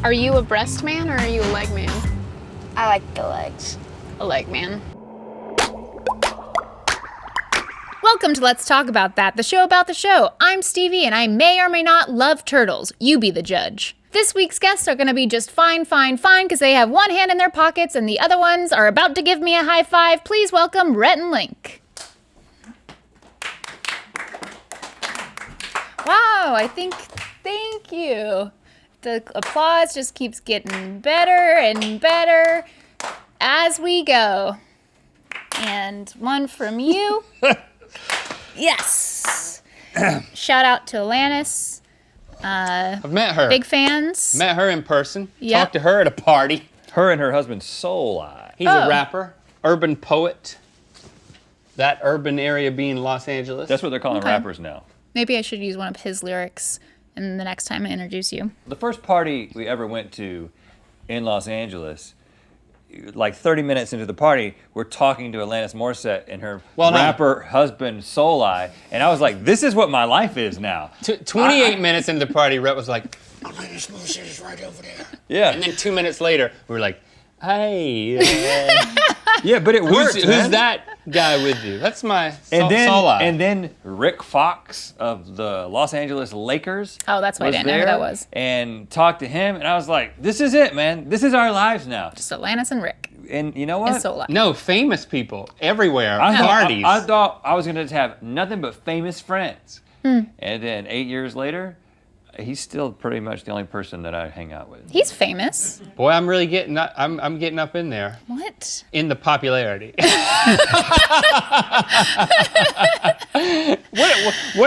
Are you a breast man or are you a leg man? I like the legs. A leg man. Welcome to Let's Talk About That, the show about the show. I'm Stevie, and I may or may not love turtles. You be the judge. This week's guests are going to be just fine, because they have one hand in their pockets and the other ones are about to give me a high five. Please welcome Rhett and Link. Wow, thank you. The applause just keeps getting better and better as we go. And one from you. Yes. Shout out to Alanis. I've met her. Big fans. Met her in person. Yep. Talked to her at a party. Her and her husband Soul Eye. He's a rapper, urban poet. That urban area being Los Angeles. That's what they're calling rappers now. Maybe I should use one of his lyrics and the next time I introduce you. The first party we ever went to in Los Angeles, like 30 minutes into the party, we're talking to Alanis Morissette and her rapper husband Soul Eye, and I was like, this is what my life is now. 28 minutes into the party, Rhett was like, Alanis Morissette is right over there. Yeah. And then 2 minutes later, we were like, hey. Yeah, but it works. Who's that guy with you? That's my Soul Eye. And then Rick Fox of the Los Angeles Lakers. Oh, that's why I didn't know who that was. And talked to him, and I was like, this is it, man. This is our lives now. Just Alanis and Rick. And you know what? And Soul Eye. No, famous people everywhere. I Parties. thought I was going to have nothing but famous friends. And then 8 years later, he's still pretty much the only person that I hang out with. He's famous. Boy, I'm really getting up. I'm getting up in there. What? In the popularity.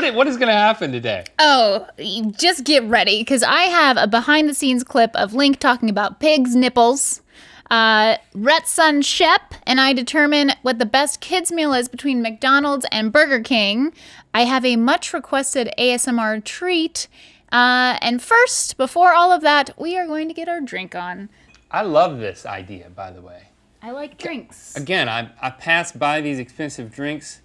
What is going to happen today? Oh, just get ready, because I have a behind-the-scenes clip of Link talking about pigs' nipples. Rhett's son Shep and I determine what the best kids meal is between McDonald's and Burger King. I have a much-requested ASMR treat. And first, before all of that, we are going to get our drink on. I love this idea, by the way. I like drinks. Again, I pass by these expensive drinks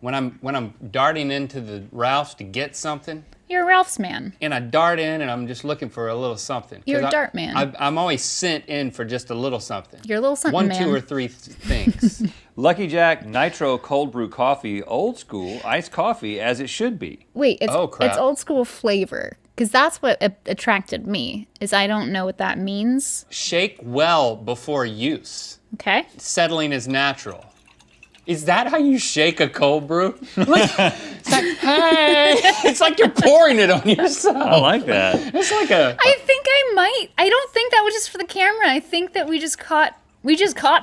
when I'm darting into the Ralph's to get something. You're a Ralph's man. And I dart in and I'm just looking for a little something. You're a dart man. I'm always sent in for just a little something. You're a little something One, man. 2, or 3 things. Lucky Jack Nitro Cold Brew Coffee, old school, iced coffee as it should be. Wait, it's crap. old school flavor. Because that's what attracted me, is I don't know what that means. Shake well before use. Okay. Settling is natural. Is that how you shake a cold brew? It's like, hey. It's like you're pouring it on yourself. I like that. It's like a... I think I might. I don't think that was just for the camera. I think that we just caught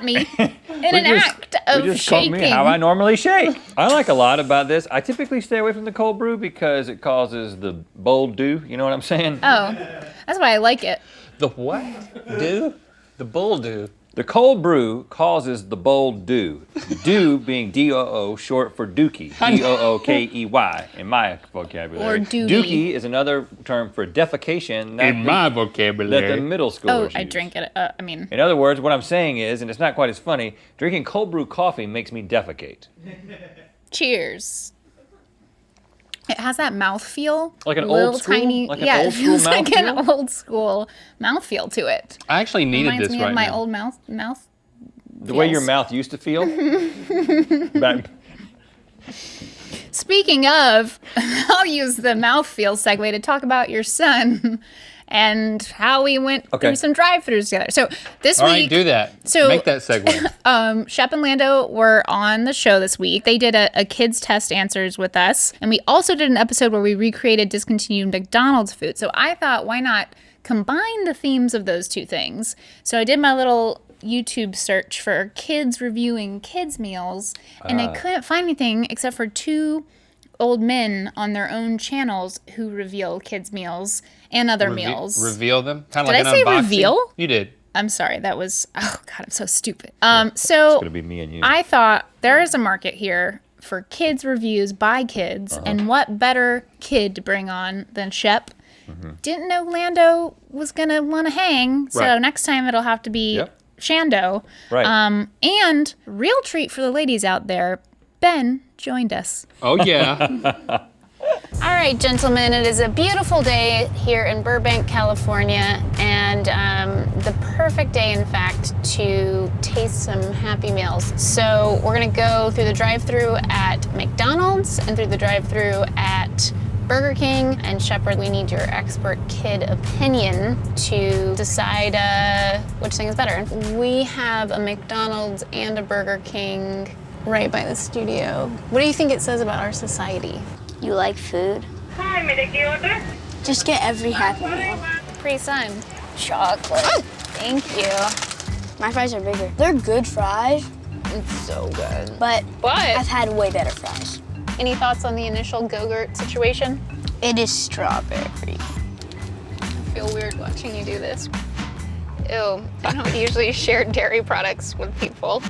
me in an act of just shaking. Caught me how I normally shake. I like a lot about this. I typically stay away from the cold brew because it causes the bold dew. You know what I'm saying? Oh, that's why I like it. The what? Dew? The bull dew. The cold brew causes the bold dew. Dew being D-O-O, short for dookie. D-O-O-K-E-Y in my vocabulary. Or dookie. Dookie is another term for defecation. In my vocabulary. That the middle schoolers Oh, use. I drink it. In other words, what I'm saying is, and it's not quite as funny, drinking cold brew coffee makes me defecate. Cheers. It has that mouthfeel. Like an little old school? tiny, Like an yeah, old it school feels like an mouthfeel? old school mouthfeel to it. I actually needed Reminds this me right of my now. old mouth. The way your mouth used to feel. Back. Speaking of, I'll use the mouthfeel segue to talk about your son and how we went through some drive-thrus together. So this All week, right, do that. So make that segue. Shep and Lando were on the show this week. They did a kids test answers with us, and we also did an episode where we recreated discontinued McDonald's food. So I thought, why not combine the themes of those two things? So I did my little YouTube search for kids reviewing kids meals, and I couldn't find anything except for 2 old men on their own channels who reveal kids meals and other meals. Reveal them? Kind Did of like I say an unboxing? reveal? You did. I'm sorry, that was, oh God, I'm so stupid. It's gonna be me and you. I thought there is a market here for kids reviews by kids, and what better kid to bring on than Shep? Didn't know Lando was gonna want to hang, so Right. next time it'll have to be Shando. Right. And real treat for the ladies out there, Ben joined us. Oh, yeah. All right, gentlemen, it is a beautiful day here in Burbank, California, and perfect day, in fact, to taste some Happy Meals. So we're gonna go through the drive-thru at McDonald's and through the drive-thru at Burger King. And Shepard, we need your expert kid opinion to decide which thing is better. We have a McDonald's and a Burger King right by the studio. What do you think it says about our society? You like food? Hi, may I take your order? Just get every Happy Meal. Capri Sun. Chocolate. Oh, thank you. My fries are bigger. They're good fries, It's so good. but But I've had way better fries. any thoughts on the initial Go-Gurt situation? It is strawberry. I feel weird watching you do this. Ew, I don't usually share dairy products with people.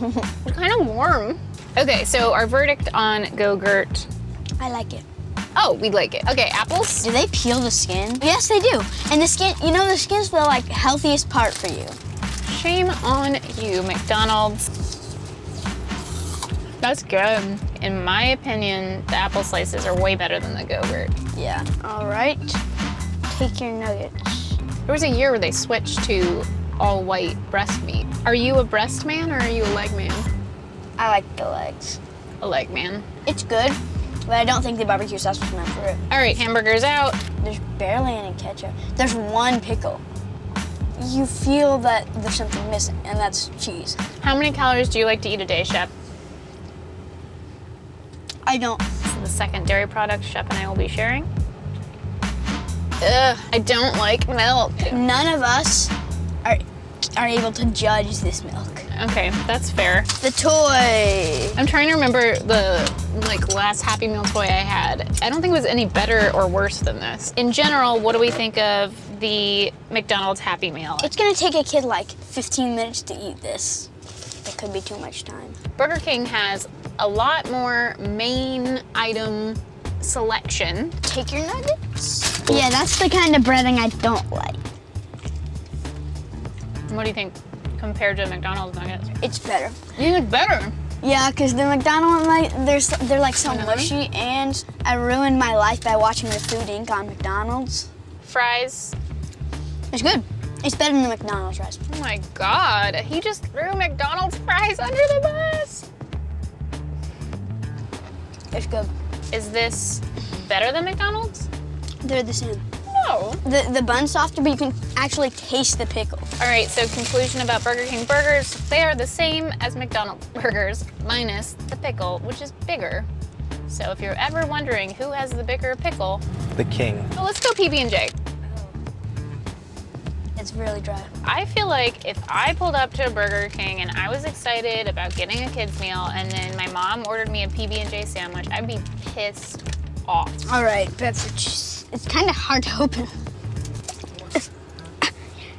It's kind of warm. Okay, so our verdict on Go-Gurt. I like it. Oh, we like it. Okay, apples. Do they peel the skin? Yes, they do. And the skin, you know, the skin's the like healthiest part for you. Shame on you, McDonald's. That's good. In my opinion, the apple slices are way better than the Go-Gurt. Yeah. All right. Take your nuggets. There was a year where they switched to all white breast meat. Are you a breast man or are you a leg man? I like the legs. A leg man. It's good, but I don't think the barbecue sauce was meant for it. All right, hamburgers out. There's barely any ketchup. There's one pickle. You feel that there's something missing, and that's cheese. How many calories do you like to eat a day, Shep? I don't. This is the second dairy product Shep and I will be sharing. Ugh, I don't like milk. None of us are able to judge this milk. Okay, that's fair. The toy. I'm trying to remember the last Happy Meal toy I had. I don't think it was any better or worse than this. In general, what do we think of the McDonald's Happy Meal? It's gonna take a kid like 15 minutes to eat this. It could be too much time. Burger King has a lot more main item selection. Take your nuggets. Yeah, that's the kind of breading I don't like. What do you think compared to McDonald's nuggets? It's better. You think better? Yeah, because the McDonald's, they're like so mushy, and I ruined my life by watching the Food Inc. on McDonald's. Fries. It's good. It's better than the McDonald's fries. Oh my God, he just threw McDonald's fries under the bus. It's good. Is this better than McDonald's? They're the same. No. The bun's softer, but you can actually taste the pickle. All right, so conclusion about Burger King burgers. They are the same as McDonald's burgers, minus the pickle, which is bigger. So if you're ever wondering who has the bigger pickle, The king. well, let's go PB&J. It's really dry. I feel like if I pulled up to a Burger King and I was excited about getting a kid's meal and then my mom ordered me a PB&J sandwich, I'd be pissed off. All right, beverage. It's kind of hard to open.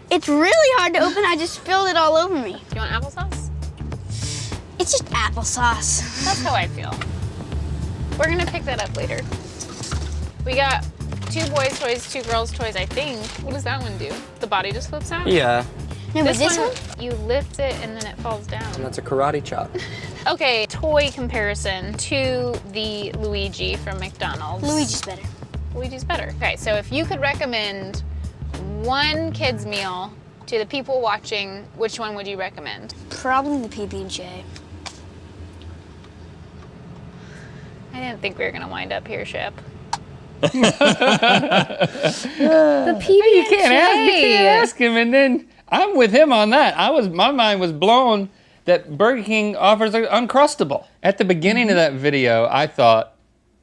It's really hard to open. I just spilled it all over me. Do you want applesauce? It's just applesauce. That's how I feel. We're gonna pick that up later. We got 2 boys' toys, 2 girls' toys, I think. What does that one do? The body just flips out? Yeah, No, but This this one, one, you lift it and then it falls down. and that's a karate chop. Okay, toy comparison to the Luigi from McDonald's. Luigi's better. Luigi's better. Okay, so if you could recommend one kid's meal to the people watching, which one would you recommend? Probably the PB&J. I didn't think we were gonna wind up here, Shep. You can't ask him, and then I'm with him on that. My mind was blown that Burger King offers an Uncrustable. At the beginning of that video, I thought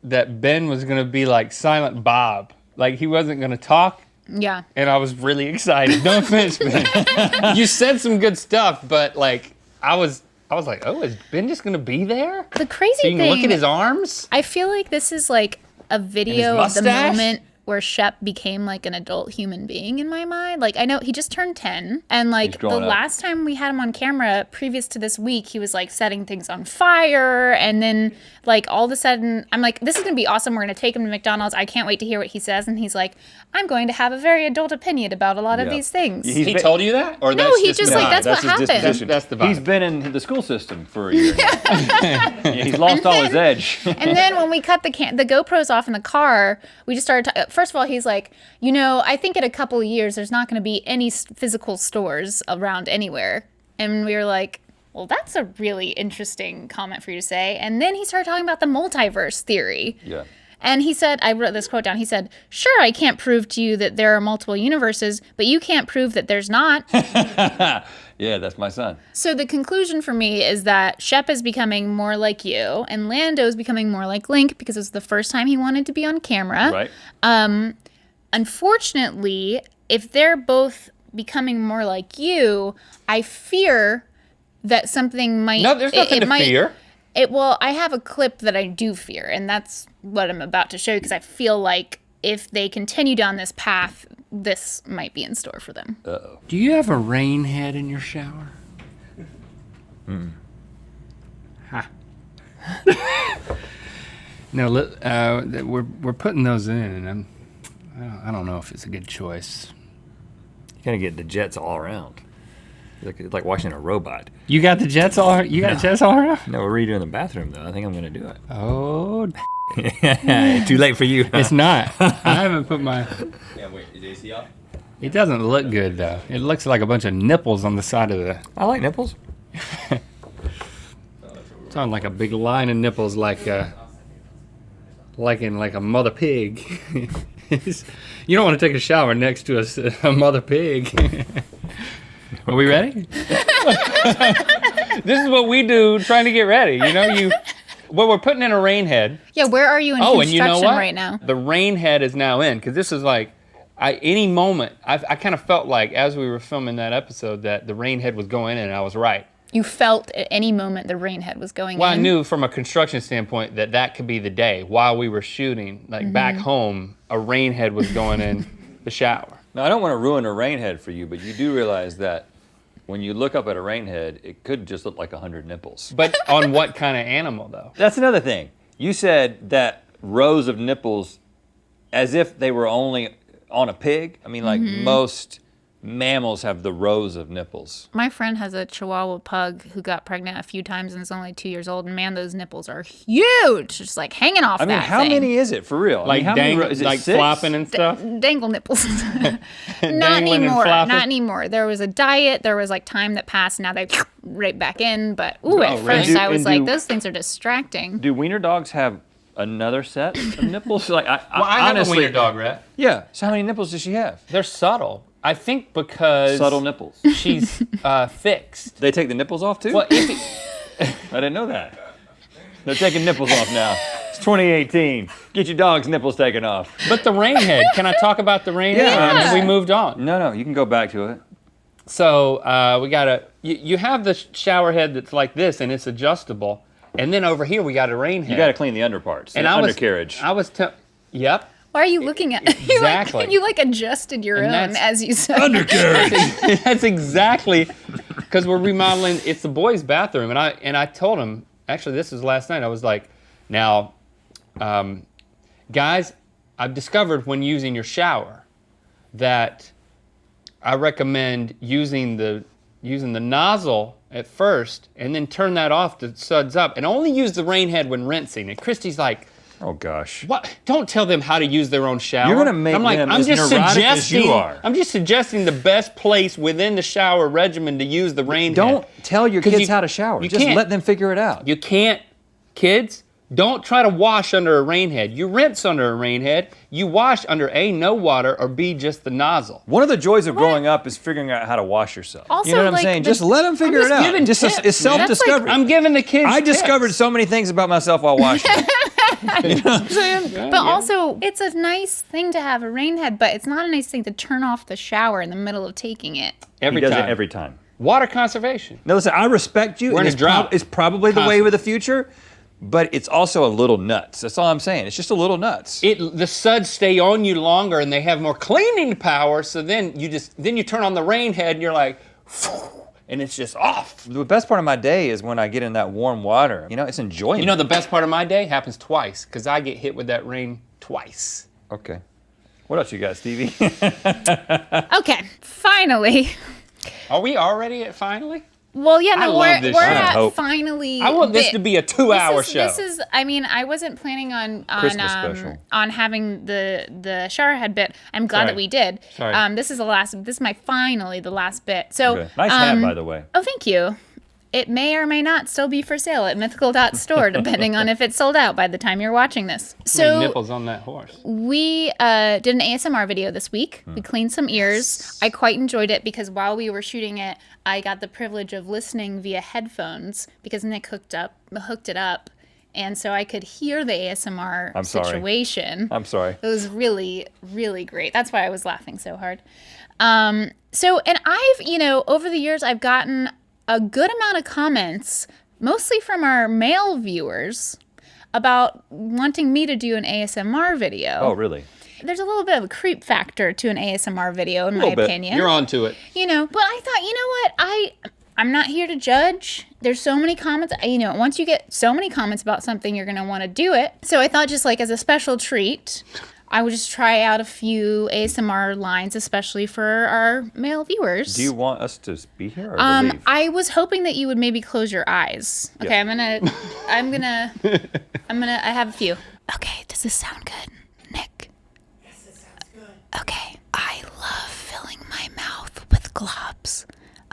that Ben was gonna be like Silent Bob, like he wasn't gonna talk, Yeah. and I was really excited. No offense, Ben. You said some good stuff, but like I was like, oh, is Ben just gonna be there? The crazy So you can thing, look at his arms. I feel like this is like a video of the mustache? moment where Shep became like an adult human being in my mind. Like, I know he just turned 10, and like the growing up. last time we had him on camera previous to this week, he was like setting things on fire, and then like all of a sudden I'm like, this is gonna be awesome, we're gonna take him to McDonald's, I can't wait to hear what he says, and he's like, I'm going to have a very adult opinion about a lot of Yeah. these things. He's He been- told you that, or No, that's he just, like, that's what his happened. disposition. That's the vibe. He's been in the school system for a year. Yeah, he's lost all his edge. And then when we cut the GoPros off in the car, we just started first of all, he's like, I think in a couple of years, there's not going to be any physical stores around anywhere. And we were like, well, that's a really interesting comment for you to say. And then he started talking about the multiverse theory. Yeah. And he said, I wrote this quote down. He said, sure, I can't prove to you that there are multiple universes, but you can't prove that there's not. Yeah, that's my son. So the conclusion for me is that Shep is becoming more like you, and Lando's becoming more like Link because it was the first time he wanted to be on camera. Right. Unfortunately, if they're both becoming more like you, I fear that something might... No, there's nothing to fear. I have a clip that I do fear, and that's what I'm about to show you, because I feel like if they continue down this path, this might be in store for them. Uh-oh. Do you have a rain head in your shower? Ha. No, we're putting those in, and I don't know if it's a good choice. You're gonna get the jets all around. It's like watching a robot. You got the jets all? You got jets all around? No, we're redoing the bathroom though. I think I'm gonna do it. Oh, Too late for you. it's not. I haven't put my. Yeah, wait. Is AC off? It doesn't look good though. It looks like a bunch of nipples on the side of the. I like nipples. It's on like a big line of nipples, like in a mother pig. You don't want to take a shower next to a mother pig. Are we ready? This is what we do trying to get ready. Well, we're putting in a rain head. Yeah, where are you in and construction you know what? right now? The rain head is now in, because this is like, any moment, I kind of felt like as we were filming that episode that the rain head was going in, and I was right. You felt at any moment the rain head was going in? Well, I knew from a construction standpoint that could be the day. While we were shooting, like back home, a rain head was going in the shower. Now, I don't want to ruin a rain head for you, but you do realize that when you look up at a rain head, it could just look like 100 nipples. But on what kind of animal, though? That's another thing. You said that rows of nipples as if they were only on a pig. I mean, like most mammals have the rows of nipples. My friend has a Chihuahua pug who got pregnant a few times and is only 2 years old. And man, those nipples are huge, just like hanging off. I mean, how many is it for real? Like how many, is it like 6? flopping and stuff? Dangle nipples. Not Dangling and anymore. flopping? Not anymore. There was a diet. There was like time that passed. Now they right back in. But at first I was like, those things are distracting. Do wiener dogs have another set of nipples? Like, I have honestly, a wiener dog, Rhett. Yeah. So how many nipples does she have? They're subtle. I think because Subtle nipples. she's fixed. They take the nipples off too? Well, I didn't know that. They're taking nipples off now. It's 2018. Get your dog's nipples taken off. but the rain head. Can I talk about the rain head? Yeah. And then we moved on. No, you can go back to it. So we got you have the shower head that's like this, and it's adjustable. And then over here we got a rain head. You got to clean the underparts, the undercarriage. Yep. Why are you looking at Exactly. You adjusted your own as you said. Undercarriage. That's exactly because we're remodeling. It's the boys' bathroom, and I told him, actually this was last night. I was like, now, guys, I've discovered when using your shower that I recommend using the nozzle at first, and then turn that off to suds up, and only use the rain head when rinsing. And Christy's like, oh gosh. what? Don't tell them how to use their own shower. You're gonna make them as neurotic as you are. I'm just suggesting the best place within the shower regimen to use the rain head. Don't tell your kids how to shower. You Just can't. let them figure it out. You can't, kids. Don't try to wash under a rain head. You rinse under a rain head. You wash under A, no water, or B, just the nozzle. One of the joys of growing up is figuring out how to wash yourself. Also, you know what I'm like, saying? the- Just let them figure I'm it just out. giving Just tips, it's man. self-discovery. I'm giving the kids I tips. discovered so many things about myself while washing. You know what I'm saying? But also, it's a nice thing to have a rain head, but it's not a nice thing to turn off the shower in the middle of taking it. Every He does time. it every time. Water conservation. Now listen, I respect you. We're and in a drought. It's probably the way Constantly. of the future, but it's also a little nuts. That's all I'm saying. It's just a little nuts. The suds stay on you longer, and they have more cleaning power. So then you turn on the rain head, and you're like, and it's just off. The best part of my day is when I get in that warm water. You know, it's enjoyment. You know, the best part of my day happens twice, because I get hit with that rain twice. Okay. What else you got, Stevie? Okay, finally. Are we already at finally? Well, yeah, I no, love this we're show. at Hope. finally. I want this to be a 2-hour show. This is. I mean, I wasn't planning on Christmas special. on having the showerhead bit. I'm glad Sorry. that we did. Sorry. This is the last. This is the last bit. So Okay. Nice hat, by the way. Oh, thank you. It may or may not still be for sale at mythical.store, depending on if it's sold out by the time you're watching this. So nipples on that horse. we did an ASMR video this week. We cleaned some ears. I quite enjoyed it because while we were shooting it, I got the privilege of listening via headphones because Nick hooked it up, and so I could hear the ASMR situation. I'm sorry. It was really, really great. That's why I was laughing so hard. And I've, over the years, I've gotten a good amount of comments, mostly from our male viewers, about wanting me to do an ASMR video. Oh, really? There's a little bit of a creep factor to an ASMR video, in my opinion. You're on to it. But I thought, I'm not here to judge. There's so many comments. Once you get so many comments about something, you're going to want to do it. So I thought just like as a special treat, I would just try out a few ASMR lines, especially for our male viewers. Do you want us to be here or to leave? I was hoping that you would maybe close your eyes. Okay, Yeah. I have a few. Okay, does this sound good, Nick? Yes, it sounds good. Okay, I love filling my mouth with globs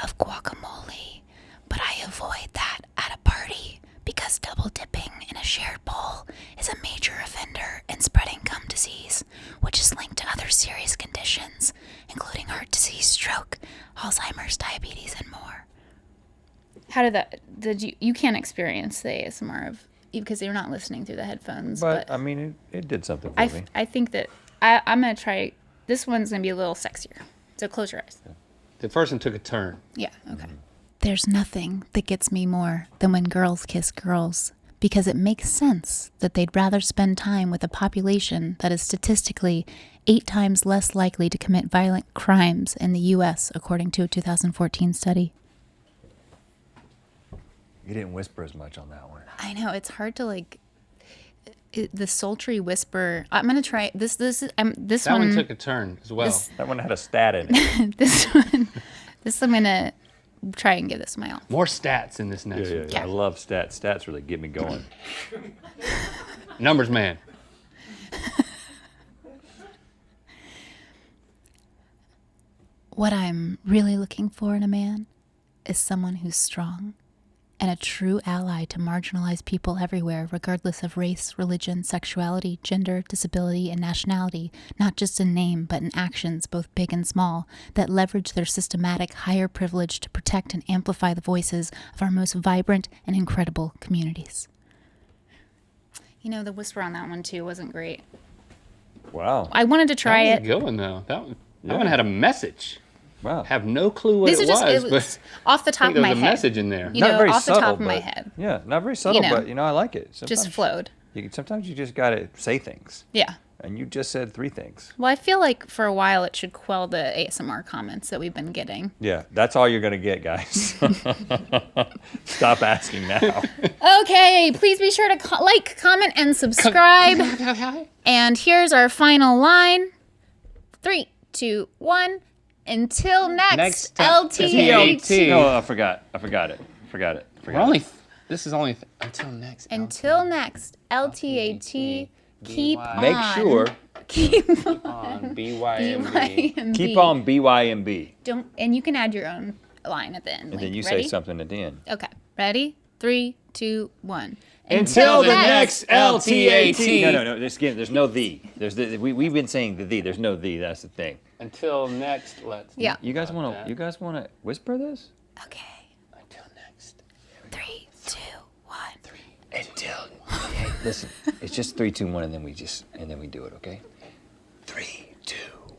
of guacamole, but I avoid that at a party because double dipping in a shared bowl is a major offender in spreading gum disease, which is linked to other serious conditions, including heart disease, stroke, Alzheimer's, diabetes, and more. How did you can't experience the ASMR of, because you're not listening through the headphones. But I mean, it did something for me. I think that I'm going to try, this one's going to be a little sexier. So close your eyes. The first one took a turn. Yeah, okay. There's nothing that gets me more than when girls kiss girls, because it makes sense that they'd rather spend time with a population that is statistically 8 times less likely to commit violent crimes in the U.S., according to a 2014 study. You didn't whisper as much on that one. I know, it's hard to the sultry whisper. I'm going to try this That one took a turn as well. That one had a stat in it. this I'm going to try and give this my all. More stats in this next one. Yeah. I love stats. Stats really get me going. Numbers man. What I'm really looking for in a man is someone who's strong and a true ally to marginalized people everywhere, regardless of race, religion, sexuality, gender, disability, and nationality, not just in name, but in actions, both big and small, that leverage their systematic higher privilege to protect and amplify the voices of our most vibrant and incredible communities. The whisper on that one, too, wasn't great. Wow. I wanted to try That it. was a good one, though. That one had a message. Wow. Have no clue what These it are just, was, it but was off the I top think of there my was a head. message in there. Not very off the subtle, top of my but- head. Yeah, not very subtle, but I like it. Just flowed. Sometimes you just gotta say things, Yeah. and you just said 3 things. Well, I feel like for a while it should quell the ASMR comments that we've been getting. Yeah, that's all you're gonna get, guys. Stop asking now. Okay, please be sure to like, comment, and subscribe. And here's our final line. 3, 2, 1. Until next LTAT. No, I forgot it. We're only. This is only until next. Until next LTAT. Keep on. Make sure. Keep on BYMB. BYMB. Keep on BYMB. And you can add your own line at the end. And then you ready? say something at the end. Okay. Ready? 3, 2, 1. Until the next LTAT. No. There's no the. We've been saying the. There's no the. That's the thing. Until next, let's. Yeah. You guys wanna whisper this? Okay. Until next. 3, 2, 1. Until. Hey, listen. It's just 3, 2, 1, and then we do it. Okay. 3, 2,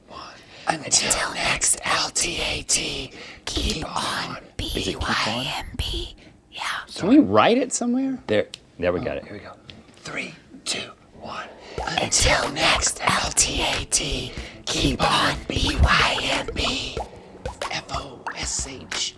1. Until next LTAT. Keep on. BYMB. Yeah. Can we write it somewhere? There we got it. Here we go. 3, 2, 1. Until next LTAT. Keep on BYMB. FOSHOP.